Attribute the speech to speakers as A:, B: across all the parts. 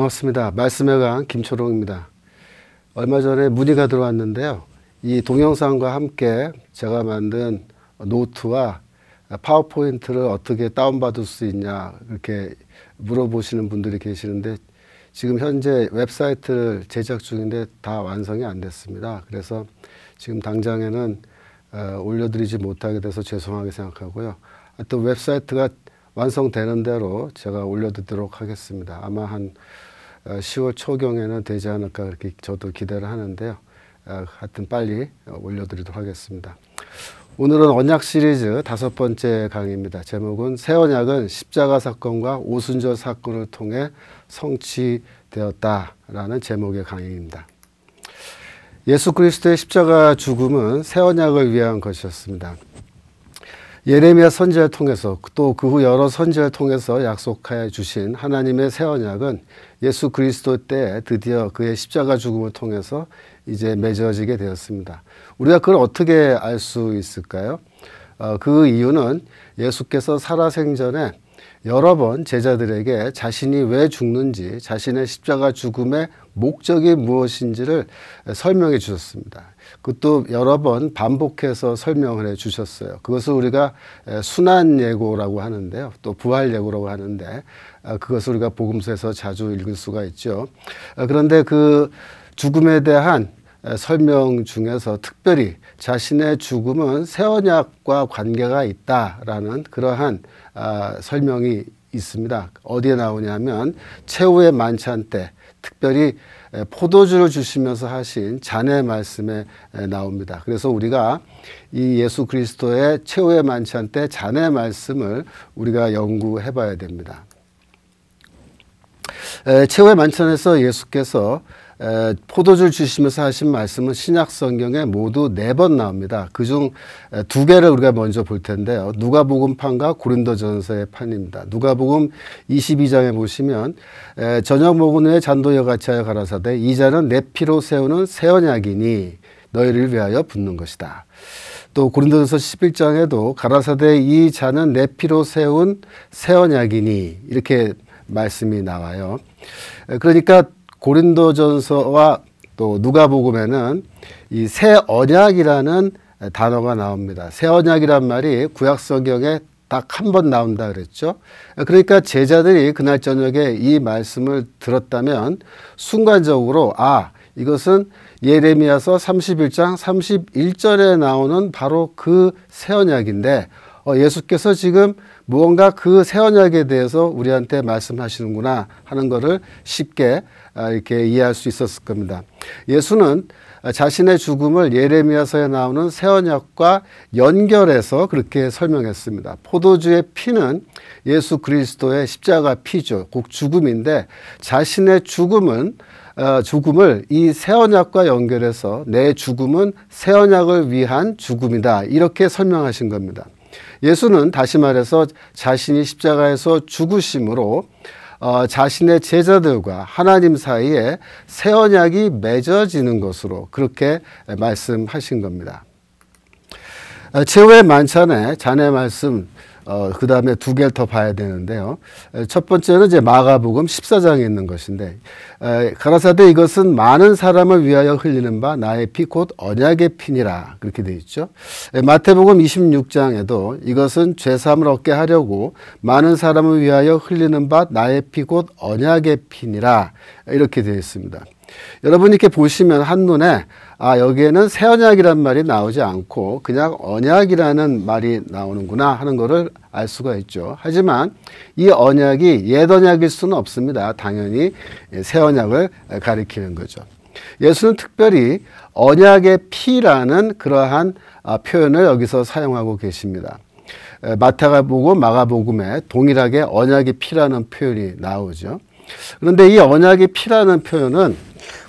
A: 반갑습니다. 말씀의 강 김초롱입니다. 얼마 전에 문의가 들어왔는데요. 이 동영상과 함께 제가 만든 노트와 파워포인트를 어떻게 다운받을 수 있냐 이렇게 물어보시는 분들이 계시는데 지금 현재 웹사이트를 제작 중인데 다 완성이 안 됐습니다. 그래서 지금 당장에는 올려드리지 못하게 돼서 죄송하게 생각하고요. 또 웹사이트가 완성되는 대로 제가 올려드리도록 하겠습니다. 아마 한 10월 초경에는 되지 않을까 그렇게 저도 기대를 하는데요. 하여튼 빨리 올려드리도록 하겠습니다. 오늘은 언약 시리즈 5번째 강의입니다. 제목은 새 언약은 십자가 사건과 오순절 사건을 통해 성취되었다라는 제목의 강의입니다. 예수 그리스도의 십자가 죽음은 새 언약을 위한 것이었습니다. 예레미야 선지자를 통해서 또 그 후 여러 선지자를 통해서 약속하여 주신 하나님의 새 언약은 예수 그리스도 때 드디어 그의 십자가 죽음을 통해서 이제 맺어지게 되었습니다. 우리가 그걸 어떻게 알 수 있을까요? 그 이유는 예수께서 살아생전에 여러 번 제자들에게 자신이 왜 죽는지, 자신의 십자가 죽음의 목적이 무엇인지를 설명해 주셨습니다. 그것도 여러 번 반복해서 설명을 해 주셨어요. 그것을 우리가 순환 예고라고 하는데요. 또 부활 예고라고 하는데 그것을 우리가 복음서에서 자주 읽을 수가 있죠. 그런데 그 죽음에 대한 설명 중에서 특별히 자신의 죽음은 새 언약과 관계가 있다라는 그러한 설명이 있습니다. 어디에 나오냐면 최후의 만찬 때 특별히 포도주를 주시면서 하신 잔의 말씀에 나옵니다. 그래서 우리가 이 예수 그리스도의 최후의 만찬 때 잔의 말씀을 우리가 연구해 봐야 됩니다. 최후의 만찬에서 예수께서 포도주를 주시면서 하신 말씀은 신약 성경에 모두 4번 나옵니다. 그중 2개를 우리가 먼저 볼 텐데요. 누가복음판과 고린도전서의 판입니다. 누가복음 22장에 보시면 저녁 먹은 후에 잔도 같이 하여 가라사대 이 잔은 내 피로 세우는 새 언약이니 너희를 위하여 붓는 것이다. 또 고린도전서 11장에도 가라사대 이 잔은 내 피로 세운 새 언약이니 이렇게 말씀이 나와요. 그러니까 고린도전서와 또 누가복음에는 이 새 언약이라는 단어가 나옵니다. 새 언약이란 말이 구약 성경에 딱 한 번 나온다 그랬죠. 그러니까 제자들이 그날 저녁에 이 말씀을 들었다면 순간적으로 이것은 예레미야서 31장 31절에 나오는 바로 그 새 언약인데 예수께서 지금 무언가 그 새 언약에 대해서 우리한테 말씀하시는구나 하는 것을 쉽게 이렇게 이해할 수 있었을 겁니다. 예수는 자신의 죽음을 예레미야서에 나오는 새 언약과 연결해서 그렇게 설명했습니다. 포도주의 피는 예수 그리스도의 십자가 피죠. 곧 죽음인데 자신의 죽음을 이 새 언약과 연결해서 내 죽음은 새 언약을 위한 죽음이다. 이렇게 설명하신 겁니다. 예수는 다시 말해서 자신이 십자가에서 죽으심으로 자신의 제자들과 하나님 사이에 새 언약이 맺어지는 것으로 그렇게 말씀하신 겁니다. 최후의 만찬에 잔의 말씀 그 다음에 2개를 더 봐야 되는데요. 첫 번째는 이제 마가복음 14장에 있는 것인데 가라사대 이것은 많은 사람을 위하여 흘리는 바 나의 피 곧 언약의 피니라 그렇게 되어 있죠. 마태복음 26장에도 이것은 죄사함을 얻게 하려고 많은 사람을 위하여 흘리는 바 나의 피 곧 언약의 피니라 이렇게 되어 있습니다. 여러분 이렇게 보시면 한눈에 여기에는 새 언약이라는 말이 나오지 않고 그냥 언약이라는 말이 나오는구나 하는 것을 알 수가 있죠. 하지만 이 언약이 옛 언약일 수는 없습니다. 당연히 새 언약을 가리키는 거죠. 예수는 특별히 언약의 피라는 그러한 표현을 여기서 사용하고 계십니다. 마태복음, 마가복음에 동일하게 언약의 피라는 표현이 나오죠. 그런데 이 언약의 피라는 표현은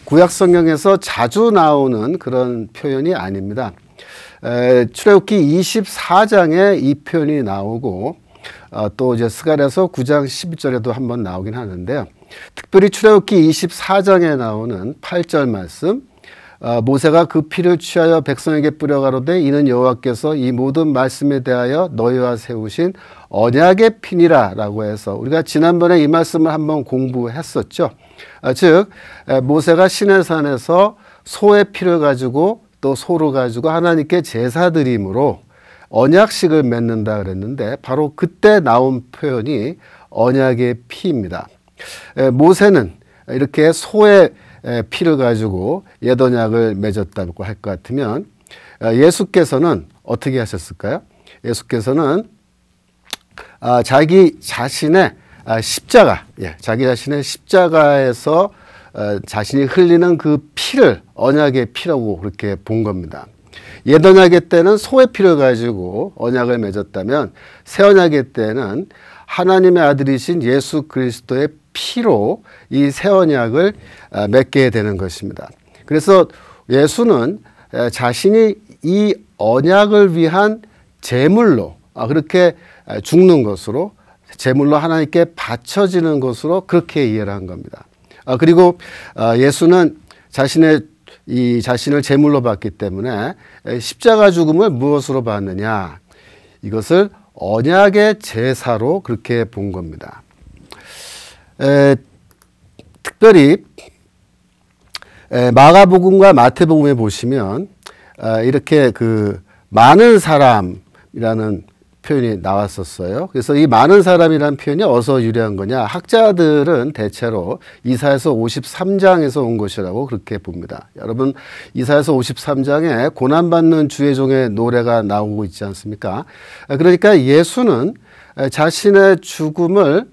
A: 구약 성경에서 자주 나오는 그런 표현이 아닙니다. 출애굽기 24장에 이 표현이 나오고 또 이제 스가랴서 9장 11절에도 한번 나오긴 하는데요. 특별히 출애굽기 24장에 나오는 8절 말씀 모세가 그 피를 취하여 백성에게 뿌려가로되 이는 여호와께서 이 모든 말씀에 대하여 너희와 세우신 언약의 피니라 라고 해서 우리가 지난번에 이 말씀을 한번 공부했었죠. 즉 모세가 시내산에서 소의 피를 가지고 또 소를 가지고 하나님께 제사 드림으로 언약식을 맺는다 그랬는데 바로 그때 나온 표현이 언약의 피입니다. 모세는 이렇게 소의 피를 가지고 옛 언약을 맺었다고 할 것 같으면 예수께서는 어떻게 하셨을까요? 예수께서는 자기 자신의 십자가, 자기 자신의 십자가에서 자신이 흘리는 그 피를 언약의 피라고 그렇게 본 겁니다. 옛 언약의 때는 소의 피를 가지고 언약을 맺었다면 새 언약의 때는 하나님의 아들이신 예수 그리스도의 피로 이 새 언약을 맺게 되는 것입니다. 그래서 예수는 자신이 이 언약을 위한 제물로 그렇게 죽는 것으로 제물로 하나님께 바쳐지는 것으로 그렇게 이해를 한 겁니다. 그리고 예수는 자신을 제물로 받기 때문에 십자가 죽음을 무엇으로 받느냐? 이것을 언약의 제사로 그렇게 본 겁니다. 특별히 마가복음과 마태복음에 보시면 이렇게 그 많은 사람이라는 표현이 나왔었어요. 그래서 이 많은 사람이라는 표현이 어디서 유래한 거냐? 학자들은 대체로 이사야서 53장에서 온 것이라고 그렇게 봅니다. 여러분 이사야서 53장에 고난받는 주의 종의 노래가 나오고 있지 않습니까? 그러니까 예수는 자신의 죽음을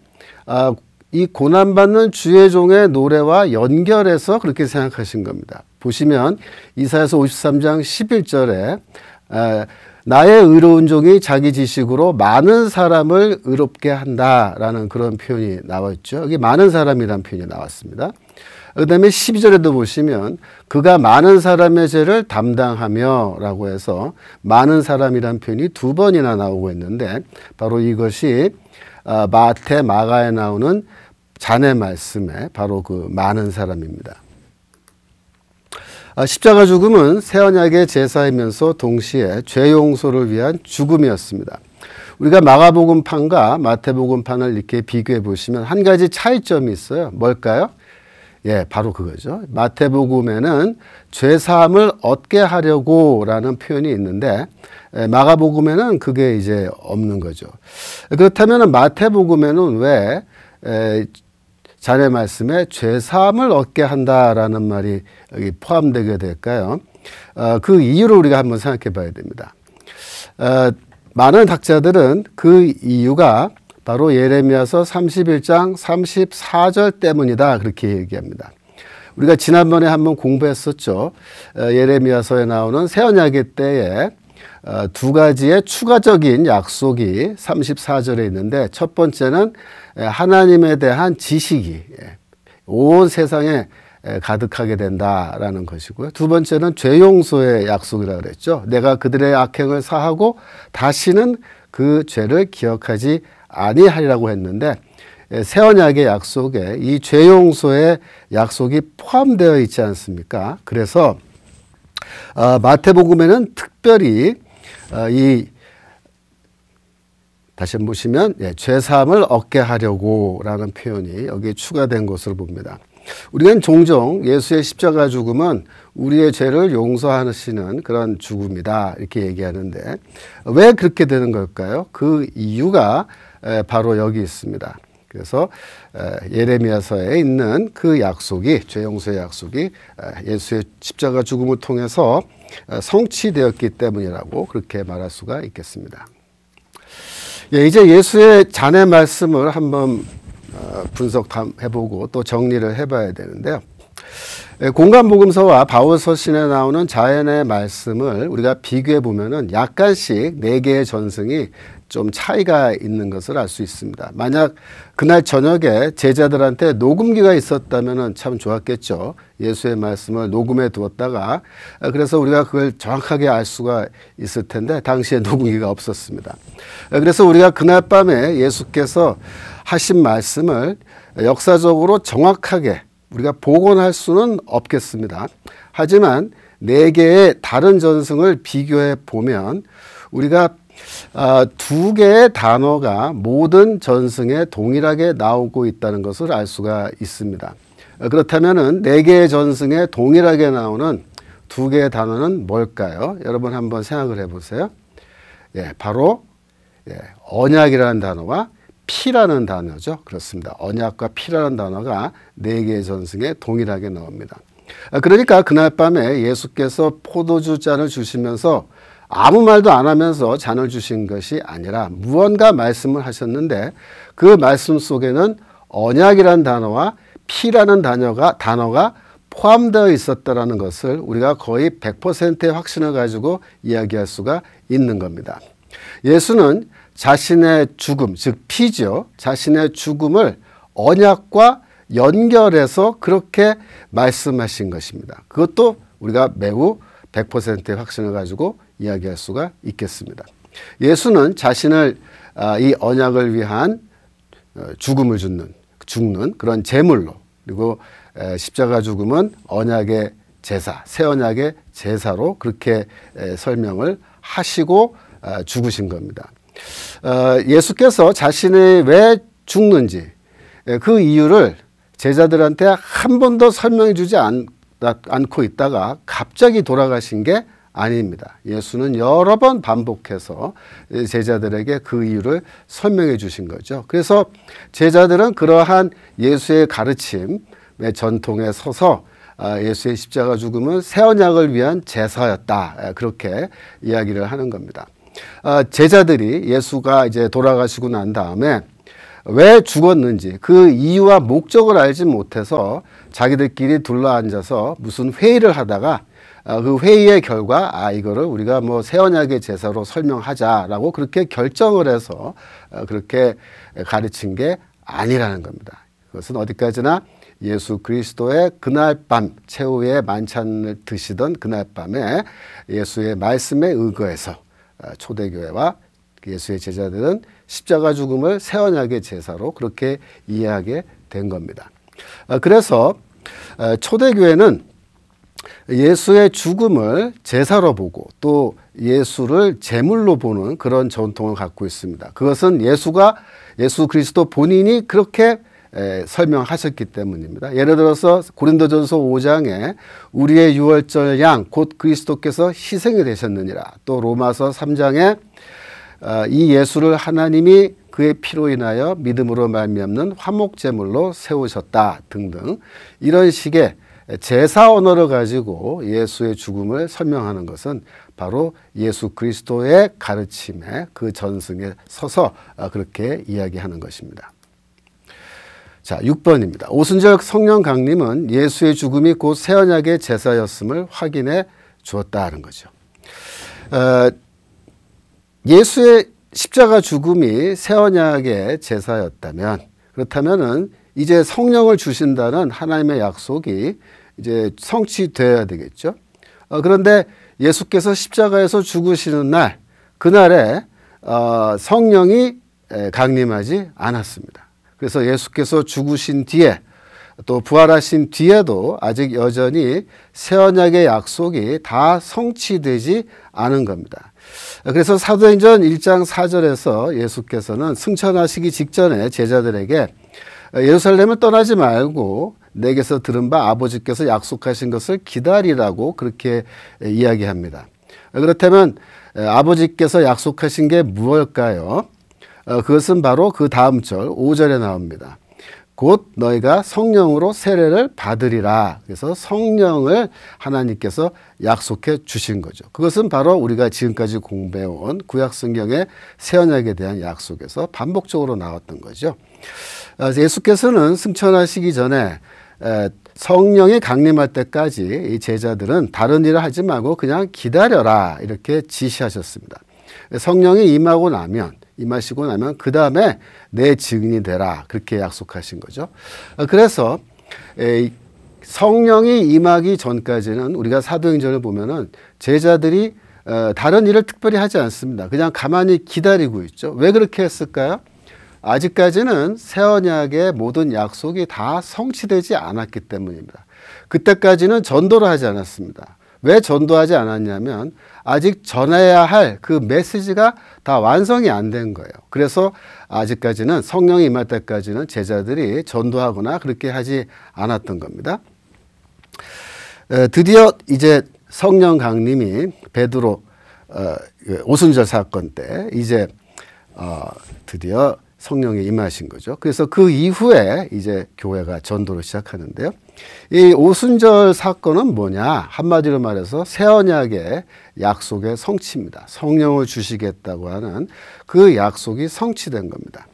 A: 이 고난받는 주의 종의 노래와 연결해서 그렇게 생각하신 겁니다. 보시면 이사야서 53장 11절에 나의 의로운 종이 자기 지식으로 많은 사람을 의롭게 한다라는 그런 표현이 나왔죠. 여기 많은 사람이라는 표현이 나왔습니다. 그 다음에 12절에도 보시면 그가 많은 사람의 죄를 담당하며 라고 해서 많은 사람이라는 표현이 두 번이나 나오고 있는데 바로 이것이 마태, 마가에 나오는 잔의 말씀에 바로 그 많은 사람입니다. 십자가 죽음은 새 언약의 제사이면서 동시에 죄 용서를 위한 죽음이었습니다. 우리가 마가복음판과 마태복음판을 이렇게 비교해 보시면 한 가지 차이점이 있어요. 뭘까요? 바로 그거죠. 마태복음에는 죄 사함을 얻게 하려고 라는 표현이 있는데 마가복음에는 그게 이제 없는 거죠. 그렇다면 마태복음에는 왜 자네 말씀에 죄사함을 얻게 한다라는 말이 여기 포함되게 될까요? 그 이유를 우리가 한번 생각해 봐야 됩니다. 많은 학자들은 그 이유가 바로 예레미야서 31장 34절 때문이다 그렇게 얘기합니다. 우리가 지난번에 한번 공부했었죠. 예레미야서에 나오는 새 언약의 때에 두 가지의 추가적인 약속이 34절에 있는데 첫 번째는 하나님에 대한 지식이 온 세상에 가득하게 된다라는 것이고요. 두 번째는 죄 용서의 약속이라고 그랬죠. 내가 그들의 악행을 사하고 다시는 그 죄를 기억하지 아니하리라고 했는데 새 언약의 약속에 이 죄 용서의 약속이 포함되어 있지 않습니까? 그래서 마태복음에는 특별히 다시 한번 보시면 죄사함을 얻게 하려고 라는 표현이 여기에 추가된 것으로 봅니다. 우리는 종종 예수의 십자가 죽음은 우리의 죄를 용서하시는 그런 죽음이다 이렇게 얘기하는데 왜 그렇게 되는 걸까요? 그 이유가 바로 여기 있습니다. 그래서 예레미야서에 있는 그 약속이 죄 용서의 약속이 예수의 십자가 죽음을 통해서 성취되었기 때문이라고 그렇게 말할 수가 있겠습니다. 이제 예수의 잔의 말씀을 한번 분석해보고 또 정리를 해봐야 되는데요. 공간복음서와 바울서신에 나오는 자연의 말씀을 우리가 비교해 보면은 약간씩 네 개의 전승이 좀 차이가 있는 것을 알 수 있습니다. 만약 그날 저녁에 제자들한테 녹음기가 있었다면 참 좋았겠죠. 예수의 말씀을 녹음해 두었다가 그래서 우리가 그걸 정확하게 알 수가 있을 텐데 당시에 녹음기가 없었습니다. 그래서 우리가 그날 밤에 예수께서 하신 말씀을 역사적으로 정확하게 우리가 복원할 수는 없겠습니다. 하지만 네 개의 다른 전승을 비교해 보면 우리가 두 개의 단어가 모든 전승에 동일하게 나오고 있다는 것을 알 수가 있습니다. 그렇다면은 네 개의 전승에 동일하게 나오는 두 개의 단어는 뭘까요? 여러분 한번 생각을 해보세요. 예, 바로 언약이라는 단어와 피라는 단어죠. 그렇습니다. 언약과 피라는 단어가 네 개의 전승에 동일하게 나옵니다. 그러니까 그날 밤에 예수께서 포도주 잔을 주시면서 아무 말도 안 하면서 잔을 주신 것이 아니라 무언가 말씀을 하셨는데 그 말씀 속에는 언약이라는 단어와 피라는 단어가 포함되어 있었다는 것을 우리가 거의 100%의 확신을 가지고 이야기할 수가 있는 겁니다. 예수는 자신의 죽음, 즉 피죠. 자신의 죽음을 언약과 연결해서 그렇게 말씀하신 것입니다. 그것도 우리가 매우 100%의 확신을 가지고 이야기할 수가 있겠습니다. 예수는 자신을 이 언약을 위한 죽음을 죽는 그런 제물로, 그리고 십자가 죽음은 언약의 제사, 새 언약의 제사로 그렇게 설명을 하시고 죽으신 겁니다. 예수께서 자신이 왜 죽는지 그 이유를 제자들한테 한 번도 설명해 주지 않고 있다가 갑자기 돌아가신 게 아닙니다. 예수는 여러 번 반복해서 제자들에게 그 이유를 설명해 주신 거죠. 그래서 제자들은 그러한 예수의 가르침의 전통에 서서 예수의 십자가 죽음은 새 언약을 위한 제사였다, 그렇게 이야기를 하는 겁니다. 제자들이 예수가 이제 돌아가시고 난 다음에 왜 죽었는지 그 이유와 목적을 알지 못해서 자기들끼리 둘러앉아서 무슨 회의를 하다가 그 회의의 결과 이거를 우리가 뭐 새 언약의 제사로 설명하자라고 그렇게 결정을 해서 그렇게 가르친 게 아니라는 겁니다. 그것은 어디까지나 예수 그리스도의 그날 밤 최후의 만찬을 드시던 그날 밤에 예수의 말씀에 의거해서 초대교회와 예수의 제자들은 십자가 죽음을 새 언약의 제사로 그렇게 이해하게 된 겁니다. 그래서 초대교회는 예수의 죽음을 제사로 보고 또 예수를 제물로 보는 그런 전통을 갖고 있습니다. 그것은 예수 그리스도 본인이 그렇게 설명하셨기 때문입니다. 예를 들어서 고린도전서 5장에 우리의 유월절 양 곧 그리스도께서 희생이 되셨느니라, 또 로마서 3장에 이 예수를 하나님이 그의 피로 인하여 믿음으로 말미암는 화목제물로 세우셨다 등등, 이런 식의 제사 언어를 가지고 예수의 죽음을 설명하는 것은 바로 예수 그리스도의 가르침에 그 전승에 서서 그렇게 이야기하는 것입니다. 자, 6번입니다. 오순절 성령 강림은 예수의 죽음이 곧 새 언약의 제사였음을 확인해 주었다는 거죠. 예수의 십자가 죽음이 새 언약의 제사였다면, 그렇다면은 이제 성령을 주신다는 하나님의 약속이 이제 성취되어야 되겠죠. 그런데 예수께서 십자가에서 죽으시는 날, 그날에 성령이 강림하지 않았습니다. 그래서 예수께서 죽으신 뒤에 또 부활하신 뒤에도 아직 여전히 새 언약의 약속이 다 성취되지 않은 겁니다. 그래서 사도행전 1장 4절에서 예수께서는 승천하시기 직전에 제자들에게 예루살렘을 떠나지 말고 내게서 들은 바 아버지께서 약속하신 것을 기다리라고 그렇게 이야기합니다. 그렇다면 아버지께서 약속하신 게 무엇일까요? 그것은 바로 그 다음 절 5절에 나옵니다. 곧 너희가 성령으로 세례를 받으리라. 그래서 성령을 하나님께서 약속해 주신 거죠. 그것은 바로 우리가 지금까지 공부해온 구약성경의 새 언약에 대한 약속에서 반복적으로 나왔던 거죠. 예수께서는 승천하시기 전에 성령이 강림할 때까지 이 제자들은 다른 일을 하지 말고 그냥 기다려라, 이렇게 지시하셨습니다. 성령이 임하시고 나면 그 다음에 내 증인이 되라, 그렇게 약속하신 거죠. 그래서 성령이 임하기 전까지는 우리가 사도행전을 보면은 제자들이 다른 일을 특별히 하지 않습니다. 그냥 가만히 기다리고 있죠. 왜 그렇게 했을까요? 아직까지는 새 언약의 모든 약속이 다 성취되지 않았기 때문입니다. 그때까지는 전도를 하지 않았습니다. 왜 전도하지 않았냐면 아직 전해야 할 그 메시지가 다 완성이 안 된 거예요. 그래서 아직까지는 성령이 임할 때까지는 제자들이 전도하거나 그렇게 하지 않았던 겁니다. 드디어 이제 성령 강림이 베드로 오순절 사건 때 이제 드디어 성령이 임하신 거죠. 그래서 그 이후에 이제 교회가 전도를 시작하는데요. 이 오순절 사건은 뭐냐? 한마디로 말해서 새 언약의 약속의 성취입니다. 성령을 주시겠다고 하는 그 약속이 성취된 겁니다.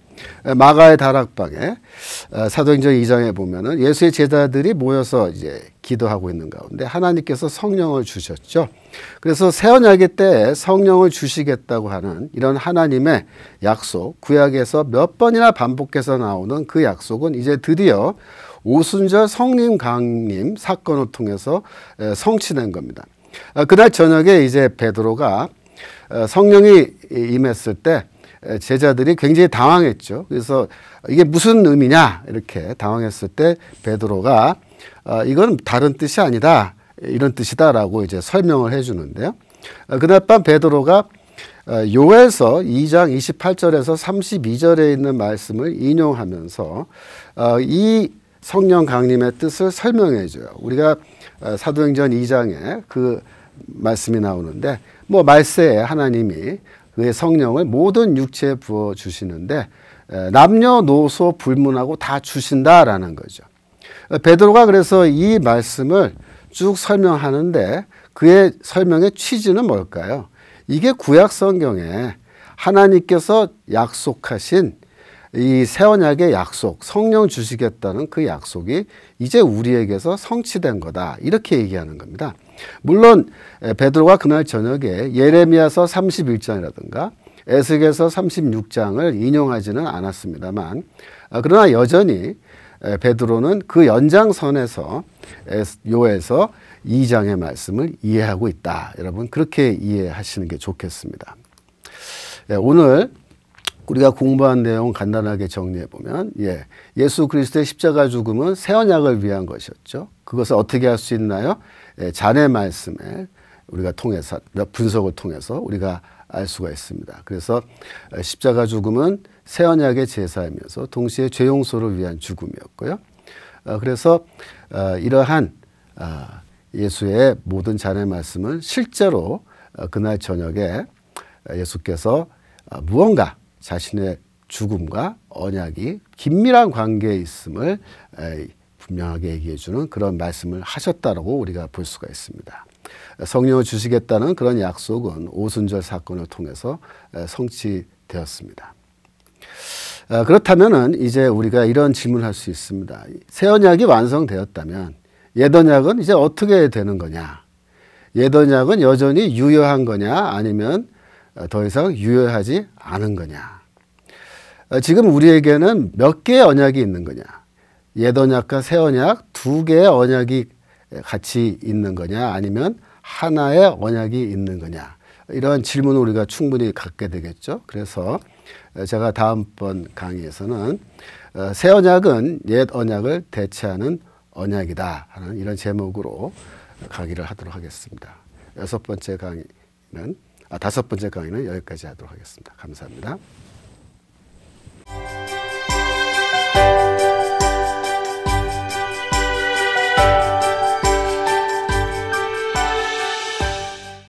A: 마가의 다락방에 사도행전 2장에 보면은 예수의 제자들이 모여서 이제 기도하고 있는 가운데 하나님께서 성령을 주셨죠. 그래서 새 언약의 때에 성령을 주시겠다고 하는 이런 하나님의 약속, 구약에서 몇 번이나 반복해서 나오는 그 약속은 이제 드디어 오순절 성령 강림 사건을 통해서 성취된 겁니다. 그날 저녁에 이제 베드로가 성령이 임했을 때 제자들이 굉장히 당황했죠. 그래서 이게 무슨 의미냐 이렇게 당황했을 때 베드로가 이건 다른 뜻이 아니다, 이런 뜻이다라고 이제 설명을 해주는데요. 그날 밤 베드로가 요엘서 2장 28절에서 32절에 있는 말씀을 인용하면서 이 성령 강림의 뜻을 설명해 줘요. 우리가 사도행전 2장에 그 말씀이 나오는데 뭐 말세에 하나님이 그의 성령을 모든 육체에 부어 주시는데 남녀노소 불문하고 다 주신다라는 거죠. 베드로가 그래서 이 말씀을 쭉 설명하는데 그의 설명의 취지는 뭘까요? 이게 구약 성경에 하나님께서 약속하신 이 새 언약의 약속, 성령 주시겠다는 그 약속이 이제 우리에게서 성취된 거다, 이렇게 얘기하는 겁니다. 물론 베드로가 그날 저녁에 예레미야서 31장이라든가 에스겔서 36장을 인용하지는 않았습니다만, 그러나 여전히 베드로는 그 연장선에서 요에서 2장의 말씀을 이해하고 있다. 여러분 그렇게 이해하시는 게 좋겠습니다. 오늘 우리가 공부한 내용 간단하게 정리해 보면, 예수 그리스도의 십자가 죽음은 새 언약을 위한 것이었죠. 그것을 어떻게 할 수 있나요? 잔의 말씀에 우리가 통해서, 분석을 통해서 우리가 알 수가 있습니다. 그래서 십자가 죽음은 새 언약의 제사이면서 동시에 죄 용서를 위한 죽음이었고요. 그래서 이러한 예수의 모든 잔의 말씀은 실제로 그날 저녁에 예수께서 무언가 자신의 죽음과 언약이 긴밀한 관계에 있음을 분명하게 얘기해 주는 그런 말씀을 하셨다라고 우리가 볼 수가 있습니다. 성령을 주시겠다는 그런 약속은 오순절 사건을 통해서 성취되었습니다. 그렇다면은 이제 우리가 이런 질문을 할 수 있습니다. 새 언약이 완성되었다면 옛 언약은 이제 어떻게 되는 거냐? 옛 언약은 여전히 유효한 거냐? 아니면 더 이상 유효하지 않은 거냐? 지금 우리에게는 몇 개의 언약이 있는 거냐? 옛 언약과 새 언약 두 개의 언약이 같이 있는 거냐? 아니면 하나의 언약이 있는 거냐? 이런 질문을 우리가 충분히 갖게 되겠죠. 그래서 제가 다음번 강의에서는 새 언약은 옛 언약을 대체하는 언약이다 하는 이런 제목으로 강의를 하도록 하겠습니다. 다섯 번째 강의는 여기까지 하도록 하겠습니다. 감사합니다.